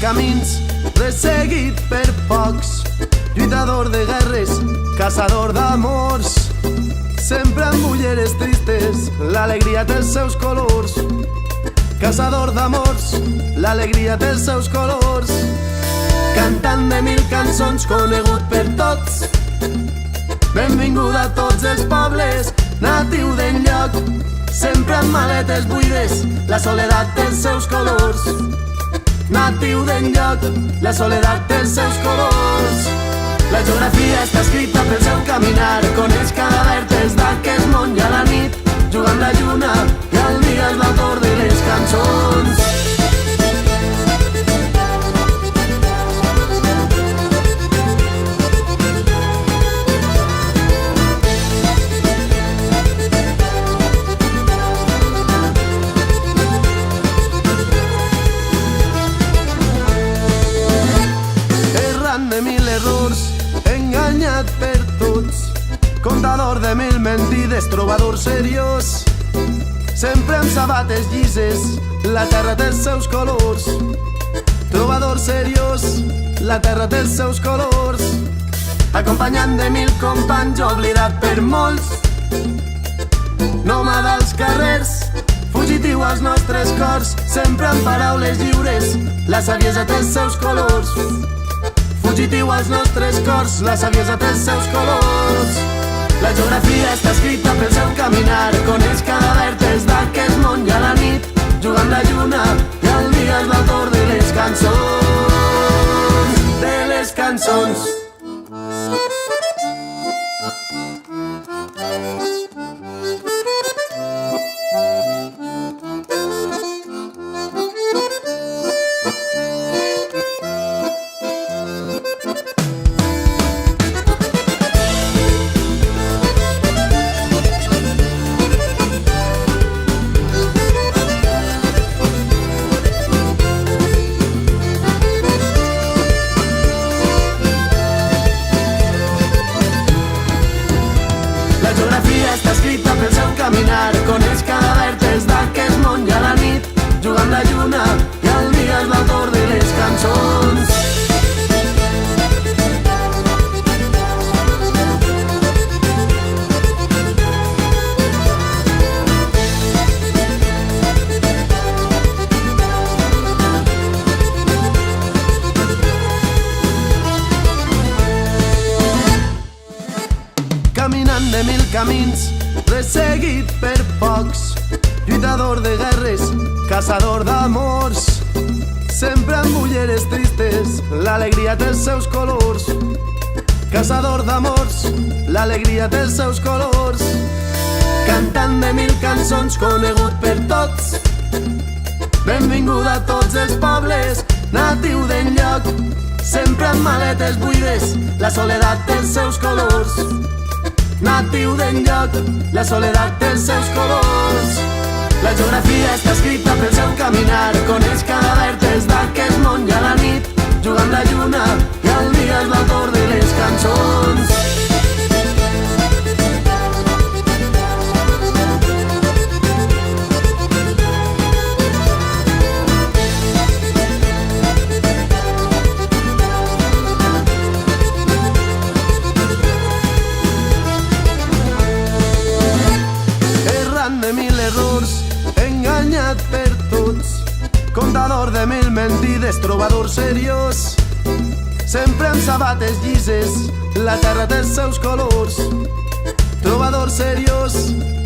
camins, resseguit per pocs, lluitador de guerres, caçador d'amors, sempre amb ulleres tristes, l'alegria té els seus colors. Caçador d'amors, l'alegria té els seus colors, cantant de 1000 cançons, conegut per tots. Benvingut a tots els pobles, natiu d'enlloc, sempre amb maletes buides, la soledat té els seus colors. Natiu d'enlloc, la soledat té els seus colors. La geografia està escrita pel seu caminar, coneix cada vèrtex d'aquest món i a la nit, juga amb la lluna i el dia és l'autor de les cançons. Errant de 1000 errors, enganyat per tots, contador de 1000 mentides, trobador seriós, sempre amb sabates llises, la terra té els seus colors. Trobador seriós, la terra té els seus colors, acompanyant de 1000 companys, oblidat per molts, nòmada als carrers, fugitiu als nostres cors, sempre amb paraules lliures, la saviesa té els seus colors. Fugitiu als nostres cors, la saviesa té els seus colors. La geografia està escrita pel seu caminar, coneix cada vèrtex d'aquest món i a la nit, juga amb la lluna i el dia és l'autor de les cançons. De les cançons. La geografia està escrita pel seu caminar, coneix cada vèrtex d'aquest món i a la nit, juga amb la lluna i el dia és l'autor de les cançons. Caminant de 1000 camins, resseguit per pocs, lluitador de guerres, caçador d'amors, sempre amb ulleres tristes, l'alegria té els seus colors. Caçador d'amors, l'alegria té els seus colors, cantant de 1000 cançons, conegut per tots. Benvingut a tots els pobles, natiu d'enlloc, sempre amb maletes buides, la soledat té els seus colors. Natiu d'enlloc, la soledat té els seus colors. La geografia està escrita pel seu caminar, coneix cada vèrtex d'aquest món i a la nit, juga amb la lluna i el dia és l'autor de les cançons. De 1000 errors, enganyat per tots, contador de 1000 mentides, trobador seriós, sempre amb sabates llises, la terra té els seus colors. Trobador seriós,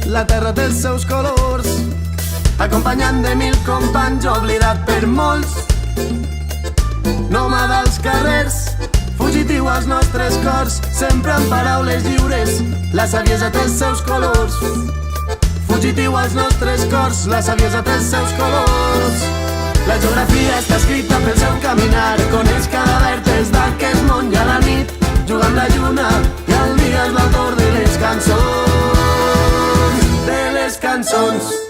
la terra té els seus colors, acompanyant de 1000 companys, oblidat per molts, nòmada als carrers, fugitiu als nostres cors, sempre amb paraules lliures, la saviesa té els seus colors. Fugitiu als nostres cors, la saviesa té els seus colors. La geografia està escrita pel seu caminar, coneix cada vèrtex d'aquest món i a la nit, juga amb la lluna i el dia és l'autor de les cançons. De les cançons.